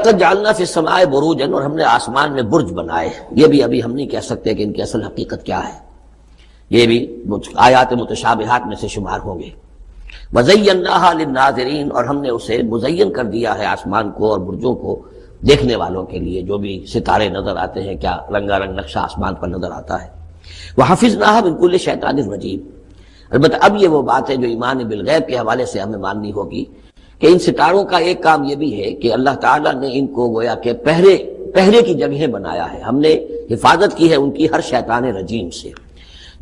قد جعلنا فی السماء بروجا، اور ہم نے آسمان میں برج بنائے. یہ بھی ابھی ہم نہیں کہہ سکتے کہ ان کی اصل حقیقت کیا ہے، یہ بھی آیات متشابہات میں سے شمار ہوں گے. وزیناها للناظرین، اور ہم نے اسے مزین کر دیا ہے آسمان کو اور برجوں کو دیکھنے والوں کے لیے. جو بھی ستارے نظر آتے ہیں، کیا رنگا رنگ نقشہ آسمان پر نظر آتا ہے. وحفظناها من كل شیطان رجیم. البتہ اب یہ وہ بات ہے جو ایمان بالغیب کے حوالے سے ہمیں ماننی ہوگی کہ ان ستاروں کا ایک کام یہ بھی ہے کہ اللہ تعالیٰ نے ان کو گویا کہ پہرے کی جگہیں بنایا ہے. ہم نے حفاظت کی ہے ان کی ہر شیطان رجیم سے.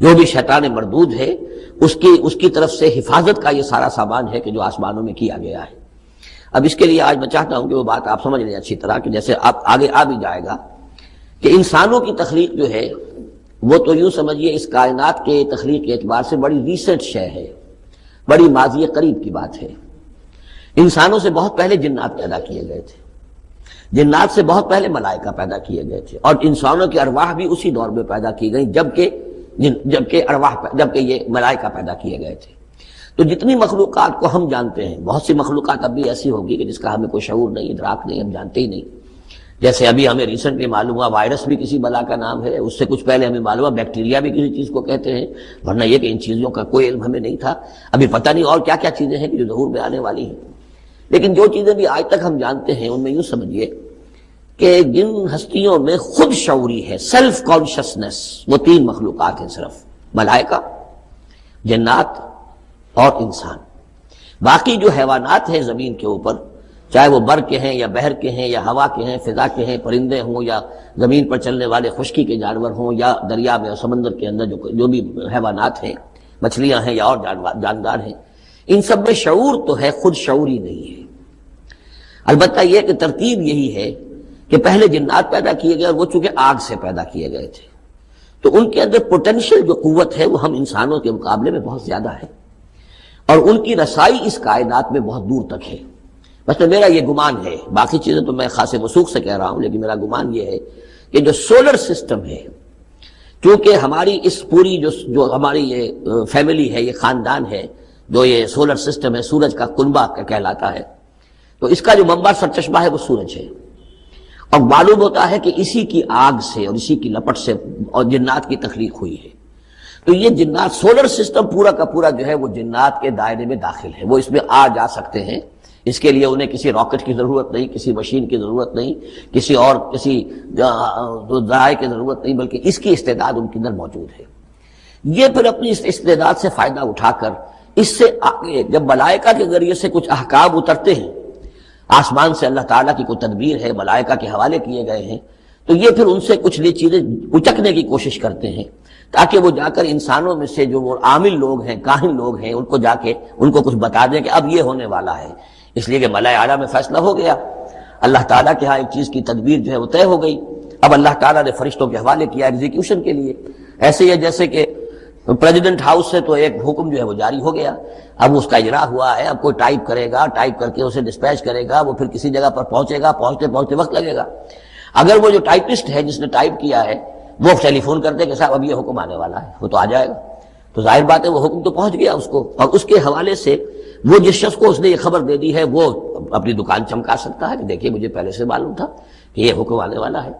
جو بھی شیطان مردود ہے اس کی طرف سے حفاظت کا یہ سارا سامان ہے کہ جو آسمانوں میں کیا گیا ہے. اب اس کے لیے آج میں چاہتا ہوں کہ وہ بات آپ سمجھ لیں اچھی طرح، کہ جیسے آپ آگے آ بھی جائے گا کہ انسانوں کی تخلیق جو ہے وہ تو یوں سمجھیے اس کائنات کے تخلیق کے اعتبار سے بڑی ریسنٹ شے ہے، بڑی ماضی قریب کی بات ہے. انسانوں سے بہت پہلے جنات پیدا کیے گئے تھے، جنات سے بہت پہلے ملائکہ پیدا کیے گئے تھے، اور انسانوں کی ارواح بھی اسی دور میں پیدا کی گئی جبکہ یہ ملائکہ پیدا کیے گئے تھے. تو جتنی مخلوقات کو ہم جانتے ہیں، بہت سی مخلوقات اب بھی ایسی ہوگی کہ جس کا ہمیں کوئی شعور نہیں، ادراک نہیں، ہم جانتے ہی نہیں. جیسے ابھی ہمیں ریسنٹلی معلوم ہوا وائرس بھی کسی بلا کا نام ہے، اس سے کچھ پہلے ہمیں معلوم ہوا بیکٹیریا بھی کسی چیز کو کہتے ہیں، ورنہ یہ کہ ان چیزوں کا کوئی علم ہمیں نہیں تھا. ابھی پتہ نہیں اور کیا کیا چیزیں ہیں کہ جو ظہور میں آنے والی ہیں. لیکن جو چیزیں بھی آج تک ہم جانتے ہیں ان میں یوں سمجھیے کہ جن ہستیوں میں خود شعوری ہے، سیلف کانشسنس، وہ تین مخلوقات ہیں صرف: ملائکہ، جنات اور انسان. باقی جو حیوانات ہیں زمین کے اوپر، چاہے وہ بر کے ہیں یا بحر کے ہیں یا ہوا کے ہیں، فضا کے ہیں، پرندے ہوں یا زمین پر چلنے والے خشکی کے جانور ہوں یا دریا میں اور سمندر کے اندر جو بھی حیوانات ہیں، مچھلیاں ہیں یا اور جاندار ہیں، ان سب میں شعور تو ہے، خود شعوری نہیں ہے. البتہ یہ کہ ترتیب یہی ہے کہ پہلے جنات پیدا کیے گئے اور وہ چونکہ آگ سے پیدا کیے گئے تھے، تو ان کے اندر پوٹینشیل جو قوت ہے وہ ہم انسانوں کے مقابلے میں بہت زیادہ ہے، اور ان کی رسائی اس کائنات میں بہت دور تک ہے. بس میرا یہ گمان ہے، باقی چیزیں تو میں خاص وثوق سے کہہ رہا ہوں، لیکن میرا گمان یہ ہے کہ جو سولر سسٹم ہے، کیونکہ ہماری اس پوری جو ہماری یہ فیملی ہے، یہ خاندان ہے، جو یہ سولر سسٹم ہے، سورج کا کنبہ کہلاتا ہے، تو اس کا جو منبع سرچشمہ ہے وہ سورج ہے. اور معلوم ہوتا ہے کہ اسی کی آگ سے اور اسی کی لپٹ سے اور جنات کی تخلیق ہوئی ہے. تو یہ جنات، سولر سسٹم پورا کا پورا جو ہے وہ جنات کے دائرے میں داخل ہے، وہ اس میں آ جا سکتے ہیں. اس کے لیے انہیں کسی راکٹ کی ضرورت نہیں، کسی مشین کی ضرورت نہیں، کسی ذرائع کی ضرورت نہیں، بلکہ اس کی استعداد ان کے اندر موجود ہے. یہ پھر اپنی اس استعداد سے فائدہ اٹھا کر اس سے آگے جب ملائکہ کے ذریعے سے کچھ احکام اترتے ہیں، آسمان سے اللہ تعالیٰ کی کوئی تدبیر ہے، ملائکہ کے حوالے کیے گئے ہیں، تو یہ پھر ان سے کچھ چیزیں اچکنے کی کوشش کرتے ہیں تاکہ وہ جا کر انسانوں میں سے جو وہ عامل لوگ ہیں، کاہن لوگ ہیں، ان کو جا کے ان کو کچھ بتا دیں کہ اب یہ ہونے والا ہے. اس لیے کہ ملائے اعلیٰ میں فیصلہ ہو گیا، اللہ تعالیٰ کے ہاں ایک چیز کی تدبیر جو ہے وہ طے ہو گئی. اب اللہ تعالیٰ نے فرشتوں کے حوالے کیا ایگزیکیوشن کے لیے. ایسے ہی ہے جیسے کہ پریزیڈنٹ ہاؤس سے تو ایک حکم جو ہے وہ جاری ہو گیا، اب اس کا اجرا ہوا ہے، اب کوئی ٹائپ کرے گا، ٹائپ کر کے اسے ڈسپیچ کرے گا، وہ پھر کسی جگہ پر پہنچے گا، پہنچتے وقت لگے گا. اگر وہ جو ٹائپسٹ ہے جس نے ٹائپ کیا ہے وہ ٹیلی فون کرتے کہ صاحب اب یہ حکم آنے والا ہے، وہ تو آ جائے گا، تو ظاہر بات ہے وہ حکم تو پہنچ گیا اس کو، اور اس کے حوالے سے وہ جس شخص کو اس نے یہ خبر دے دی ہے وہ اپنی دکان چمکا سکتا ہے کہ دیکھیے مجھے پہلے سے معلوم تھا کہ یہ حکم آنے والا ہے.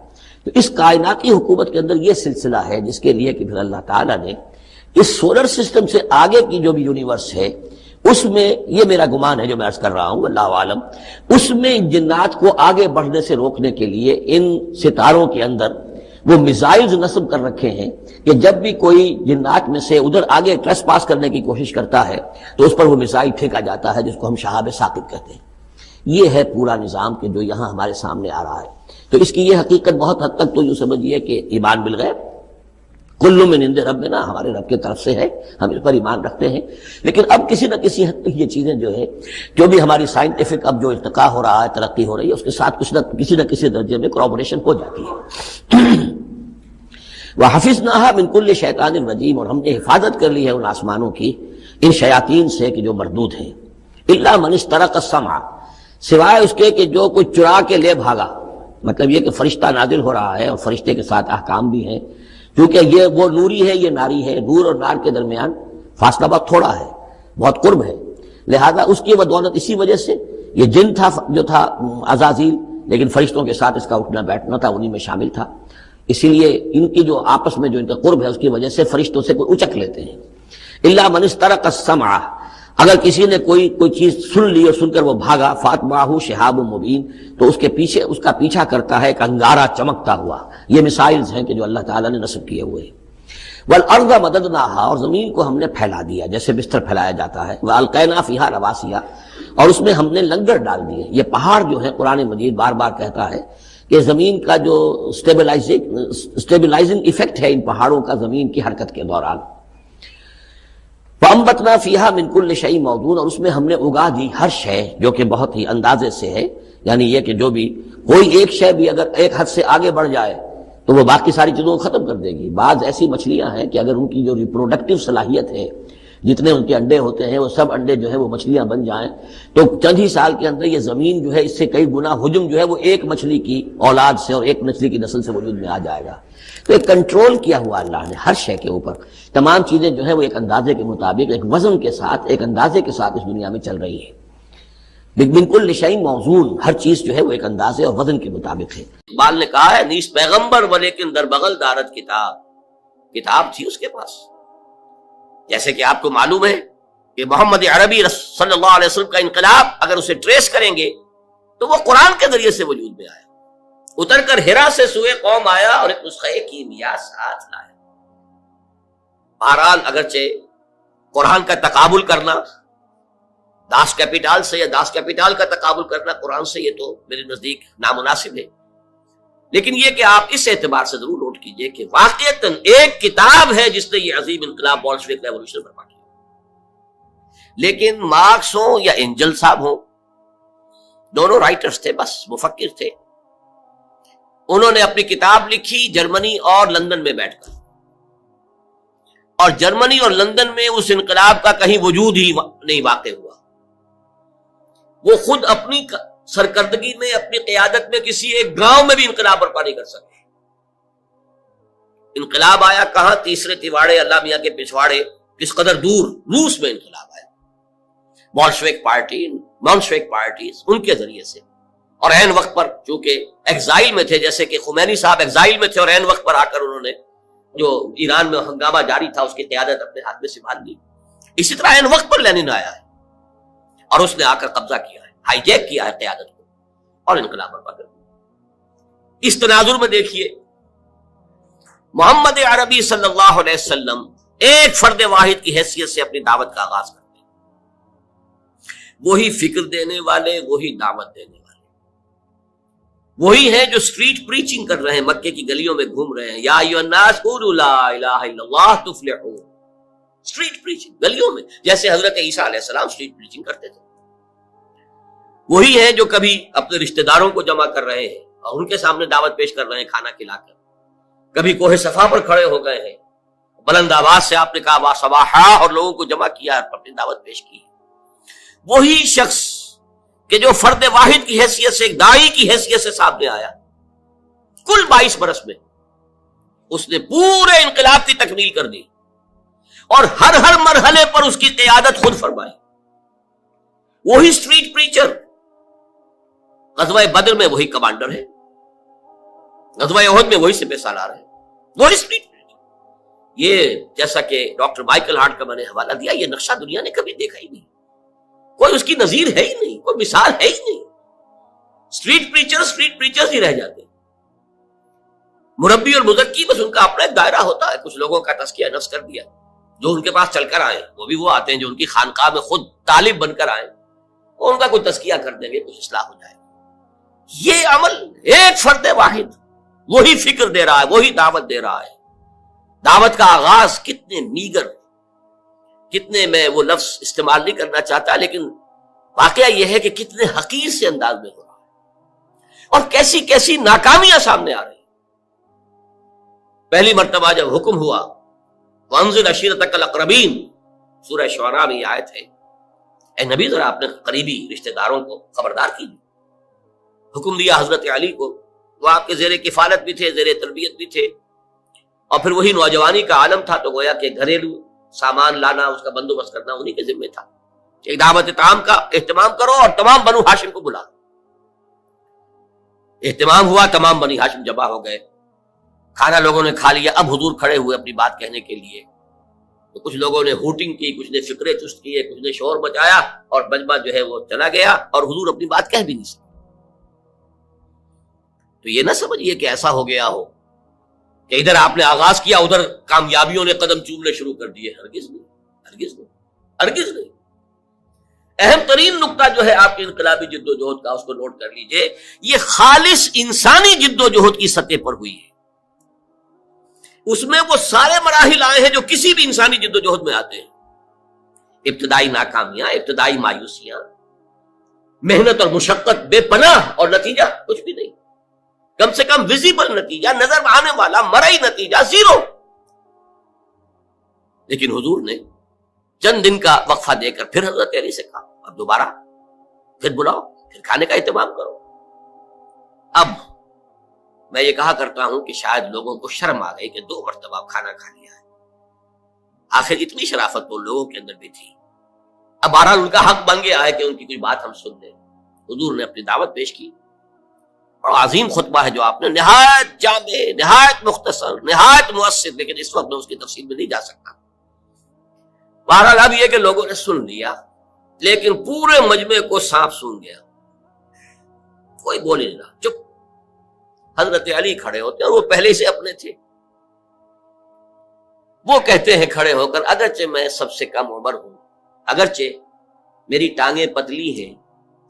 تو اس کائناتی حکومت کے اندر یہ سلسلہ ہے جس کے لیے کہ پھر اللہ تعالیٰ نے اس سولر سسٹم سے آگے کی جو بھی یونیورس ہے اس میں، یہ میرا گمان ہے جو میں عرض کر رہا ہوں اللہ عالم، اس میں جنات کو آگے بڑھنے سے روکنے کے لیے ان ستاروں کے اندر وہ میزائلز نصب کر رکھے ہیں کہ جب بھی کوئی جنات میں سے ادھر آگے ٹریس پاس کرنے کی کوشش کرتا ہے تو اس پر وہ میزائل پھینکا جاتا ہے، جس کو ہم شہاب ثاقب کہتے ہیں. یہ ہے پورا نظام کہ جو یہاں ہمارے سامنے آ رہا ہے. تو اس کی یہ حقیقت بہت حد تک تو یوں سمجھیے کہ ایمان بالغیب، کل من عند ربنا، ہمارے رب کی طرف سے ہے، ہم اس پر ایمان رکھتے ہیں. لیکن اب کسی نہ کسی حد تک یہ چیزیں جو ہے، جو بھی ہماری سائنٹیفک اب جو ارتقاء ہو رہا ہے، ترقی ہو رہی ہے، اس کے ساتھ کسی نہ کسی درجے میں کوآپریشن ہو جاتی ہے. وَحَفِظْنَاهَا مِنْ كُلِّ شَيْطَانٍ رَجِيمٍ، اور ہم نے حفاظت کر لی ہے ان آسمانوں کی ان شیاطین سے کہ جو مردود ہیں. إِلَّا مَنِ اسْتَرَقَ السَّمْعَ، سوائے اس کے کہ جو کوئی چرا کے لے بھاگا. مطلب یہ کہ فرشتہ نازل ہو رہا ہے اور فرشتے کے ساتھ احکام بھی ہیں، کیونکہ یہ وہ نوری ہے، یہ ناری ہے، نور اور نار کے درمیان فاصلہ بہت تھوڑا ہے، بہت قرب ہے. لہذا اس کی بدولت اسی وجہ سے یہ جن تھا جو تھا عزازیل، لیکن فرشتوں کے ساتھ اس کا اٹھنا بیٹھنا تھا، انہی میں شامل تھا، اسی لیے ان کی جو آپس میں جو ان کا قرب ہے اس کی وجہ سے فرشتوں سے کوئی اچک لیتے ہیں۔ الا من استرق السمع، اگر کسی نے کوئی چیز سن لی اور سن کر وہ بھاگا، فاتبعہ شہاب مبین، تو اس کے پیچھے اس کا پیچھا کرتا ہے ایک انگارہ چمکتا ہوا۔ یہ مثائلز ہیں کہ جو اللہ تعالیٰ نے نصب کیے ہوئے ہیں۔ والارض مددناها، اور زمین کو ہم نے پھیلا دیا جیسے بستر پھیلایا جاتا ہے، والقینا فیہا رواسیا، اور اس میں ہم نے لنگر ڈال دیے۔ یہ پہاڑ جو ہے قرآن مجید بار بار کہتا ہے کہ زمین کا جو سٹیبلائزنگ ایفیکٹ ہے ان پہاڑوں کا زمین کی حرکت کے دوران۔ فَأَنبَتْنَا فِيهَا مِن كُلِّ شَيْءٍ مَوْزُونٍ، اور اس میں ہم نے اگا دی ہر شے جو کہ بہت ہی اندازے سے ہے، یعنی یہ کہ جو بھی کوئی ایک شے بھی اگر ایک حد سے آگے بڑھ جائے تو وہ باقی ساری چیزوں کو ختم کر دے گی۔ بعض ایسی مچھلیاں ہیں کہ اگر ان کی جو ریپروڈکٹیو صلاحیت ہے، جتنے ان کے انڈے ہوتے ہیں وہ سب انڈے جو ہے وہ مچھلیاں بن جائیں تو چند ہی سال کے اندر یہ زمین جو ہے اس سے کئی گنا حجم جو ہے وہ ایک مچھلی کی اولاد سے اور ایک مچھلی کی نسل سے وجود میں آ جائے گا۔ تو ایک کنٹرول کیا ہوا اللہ نے ہر شے کے اوپر، تمام چیزیں جو ہے وہ ایک اندازے کے مطابق، ایک وزن کے ساتھ، ایک اندازے کے ساتھ اس دنیا میں چل رہی ہے۔ بالکل شیء موزون، ہر چیز جو ہے وہ ایک اندازے اور وزن کے مطابق ہے۔ اقبال نے کہا ہے نیس پیغمبر ولیکن در بغل دارت کتاب تھی اس کے پاس۔ جیسے کہ آپ کو معلوم ہے کہ محمد عربی صلی اللہ علیہ وسلم کا انقلاب اگر اسے ٹریس کریں گے تو وہ قرآن کے ذریعے سے وجود میں آیا، اتر کر ہرا سے سوئے قوم آیا اور ایک نسخہ کیمیا ساتھ لایا۔ بہرحال اگرچہ قرآن کا تقابل کرنا داس کیپیٹال سے یا داس کیپیٹال کا تقابل کرنا قرآن سے، یہ تو میرے نزدیک نامناسب ہے، لیکن یہ کہ آپ اس اعتبار سے ضرور نوٹ کیجئے کہ واقعتاً ایک کتاب ہے جس نے یہ عظیم انقلاب بولشوک ریولوشن برپا کیا، لیکن مارکس ہوں یا اینجل صاحب ہوں، دونوں رائٹرز تھے، بس مفکر تھے۔ انہوں نے اپنی کتاب لکھی جرمنی اور لندن میں بیٹھ کر، اور جرمنی اور لندن میں اس انقلاب کا کہیں وجود ہی نہیں واقع ہوا۔ وہ خود اپنی سرکردگی میں، اپنی قیادت میں کسی ایک گاؤں میں بھی انقلاب برپا نہیں کر سکے۔ انقلاب آیا کہاں؟ تیسرے تیواڑے اللہ میاں کے پچھواڑے کس قدر دور روس میں انقلاب آیا، بولشوک پارٹی، مونشوک پارٹیز ان کے ذریعے سے، اور عین وقت پر چونکہ ایگزائل میں تھے، جیسے کہ خمینی صاحب ایگزائل میں تھے اور عین وقت پر آ کر انہوں نے جو ایران میں ہنگامہ جاری تھا اس کی قیادت اپنے ہاتھ میں سنبھال لی۔ اسی طرح عین وقت پر لینن آیا ہے اور اس نے آ کر قبضہ کیا ہے، ہائی جیک کیا ہے قیادت کو اور انقلاب برپا کر دیا۔ اس تناظر میں دیکھیے محمد عربی صلی اللہ علیہ وسلم ایک فرد واحد کی حیثیت سے اپنی دعوت کا آغاز کرتے ہیں، وہی فکر دینے والے، وہی دعوت دینے والے، وہی ہیں جو اسٹریٹ پریچنگ کر رہے ہیں، مکے کی گلیوں میں گھوم رہے ہیں، یا ایھا الناس قولوا لا الہ الا اللہ تفلحون، اسٹریٹ پریچنگ گلیوں میں، جیسے حضرت عیسیٰ علیہ السلام اسٹریٹ پریچنگ کرتے تھے۔ وہی ہیں جو کبھی اپنے رشتہ داروں کو جمع کر رہے ہیں اور ان کے سامنے دعوت پیش کر رہے ہیں کھانا کھلا کر، کبھی کوہ صفا پر کھڑے ہو گئے ہیں، بلند آواز سے آپ نے کہا وا صباحا اور لوگوں کو جمع کیا اور اپنی دعوت پیش کی۔ وہی شخص کہ جو فرد واحد کی حیثیت سے، ایک داعی کی حیثیت سے سامنے آیا، کل 22 برس میں اس نے پورے انقلاب کی تکمیل کر دی اور ہر مرحلے پر اس کی قیادت خود فرمائی۔ وہی اسٹریٹ پریچر، غزوہ بدر میں وہی کمانڈر ہے، غزوہ احد میں وہی سپہ سالار ہے، وہی اسٹریٹ پریچر۔ یہ جیسا کہ ڈاکٹر مائیکل ہارٹ کا میں نے حوالہ دیا، یہ نقشہ دنیا نے کبھی دیکھا ہی نہیں، کوئی اس کی نظیر ہے ہی نہیں، کوئی مثال ہے ہی نہیں۔ اسٹریٹ پریچرز ہی رہ جاتے ہیں۔ مربی اور مزکی بس ان کا اپنا ایک دائرہ ہوتا ہے، کچھ لوگوں کا تزکیہ نفس کر دیا، جو ان کے پاس چل کر آئے وہ بھی وہ آتے ہیں جو ان کی خانقاہ میں خود طالب بن کر آئے، وہ ان کا کوئی تزکیہ کر دیں گے، کچھ اصلاح ہو جائے۔ یہ عمل ایک فرد واحد وہی فکر دے رہا ہے، وہی دعوت دے رہا ہے۔ دعوت کا آغاز کتنے میگر، کتنے، میں وہ لفظ استعمال نہیں کرنا چاہتا، لیکن واقعہ یہ ہے کہ کتنے حقیر سے انداز میں ہو رہا ہے اور کیسی کیسی ناکامیاں سامنے آ رہی ہیں۔ پہلی مرتبہ جب حکم ہوا وانذر عشیرتک الاقربین، سورہ شعراء میں یہ آیت ہے، اے نبی ذرا اپنے قریبی رشتہ داروں کو خبردار کیجیے۔ حکم دیا حضرت علی کو، وہ آپ کے زیر کفالت بھی تھے، زیر تربیت بھی تھے، اور پھر وہی نوجوانی کا عالم تھا، تو گویا کہ گھریلو سامان لانا، اس کا بندوبست کرنا انہی کے ذمہ تھا۔ ایک دعوت طعام کا اہتمام کرو اور تمام بنو ہاشم کو بلا۔ اہتمام ہوا، تمام بنی ہاشم جمع ہو گئے، کھانا لوگوں نے کھا لیا. اب حضور کھڑے ہوئے اپنی بات کہنے کے لیے. تو کچھ لوگوں نے ہوٹنگ کی، کچھ نے فکرے چست کیے، کچھ نے شور مچایا، اور مجمع جو ہے وہ چلا گیا اور حضور اپنی بات کہہ بھی نہیں سکے. تو یہ نہ سمجھیے کہ ایسا ہو گیا ہو کہ ادھر آپ نے آغاز کیا، ادھر کامیابیوں نے قدم چومنے شروع کر دیے. ہرگز نہیں، ہرگز نہیں، ہرگز نہیں. اہم ترین نقطہ جو ہے آپ کی انقلابی جد و جہد کا، اس کو نوٹ کر لیجئے. یہ خالص انسانی جد و جہد کی سطح پر ہوئی ہے. اس میں وہ سارے مراحل آئے ہیں جو کسی بھی انسانی جد و جہد میں آتے ہیں. ابتدائی ناکامیاں، ابتدائی مایوسیاں، محنت اور مشقت بے پناہ، اور نتیجہ کچھ بھی نہیں. کم سے کم ویزیبل نتیجہ، نظر آنے والا مرئی نتیجہ زیرو. لیکن حضور نے چند دن کا وقفہ دے کر پھر حضرت علی سے کہا اب دوبارہ پھر بلاؤ، پھر کھانے کا اہتمام کرو. اب میں یہ کہا کرتا ہوں کہ شاید لوگوں کو شرم آ گئی کہ 2 مرتبہ کھانا کھا لیا ہے. آخر اتنی شرافت تو لوگوں کے اندر بھی تھی. اب بہرحال ان کا حق بن گیا ہے کہ ان کی کوئی بات ہم سن لیں. حضور نے اپنی دعوت پیش کی، اور عظیم خطبہ ہے جو آپ نے، نہایت جامع، نہایت مختصر، نہایت مؤثر، لیکن اس وقت میں اس کی تفصیل میں نہیں جا سکتا. بہرحال اب یہ کہ لوگوں نے سن لیا، لیکن پورے مجمع کو سانپ سون گیا. کوئی بول ہی نہیں رہا، چپ. حضرت علی کھڑے ہوتے ہیں، اور وہ پہلے سے اپنے تھے. وہ کہتے ہیں کھڑے ہو کر، اگرچہ میں سب سے کم عمر ہوں، اگرچہ میری ٹانگیں پتلی ہیں،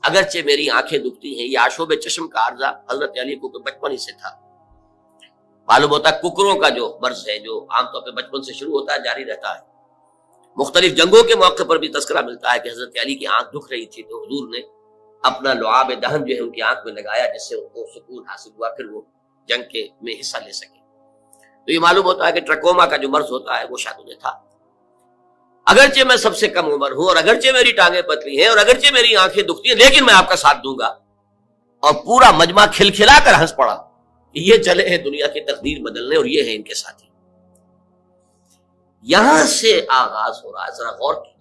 اگرچہ میری آنکھیں دکھتی ہیں، یہ آشوب چشم کا عارضہ حضرت علی کو بچپن ہی سے تھا. معلوم ہوتا ہے ککروں کا جو مرض ہے، جو عام طور پہ بچپن سے شروع ہوتا ہے، جاری رہتا ہے. مختلف جنگوں کے موقع پر بھی تذکرہ ملتا ہے کہ حضرت علی کی آنکھ دکھ رہی تھی، تو حضور نے اپنا لعاب دہن جو ہے ان کی آنکھ میں لگایا، جس سے ان کو سکون حاصل ہوا، پھر وہ جنگ کے میں حصہ لے سکے. تو یہ معلوم ہوتا ہے کہ ٹرکوما کا جو مرض ہوتا ہے وہ شاید انہیں تھا. اگرچہ میں سب سے کم عمر ہوں، اور اگرچہ میری ٹانگیں پتلی ہیں، اور اگرچہ میری آنکھیں دکھتی ہیں، لیکن میں آپ کا ساتھ دوں گا. اور پورا مجمع کھلکھلا کر ہنس پڑا. یہ چلے ہیں دنیا کی تقدیر بدلنے، اور یہ ہے ان کے ساتھی. یہاں سے آغاز ہو رہا ہے. ذرا غور کی،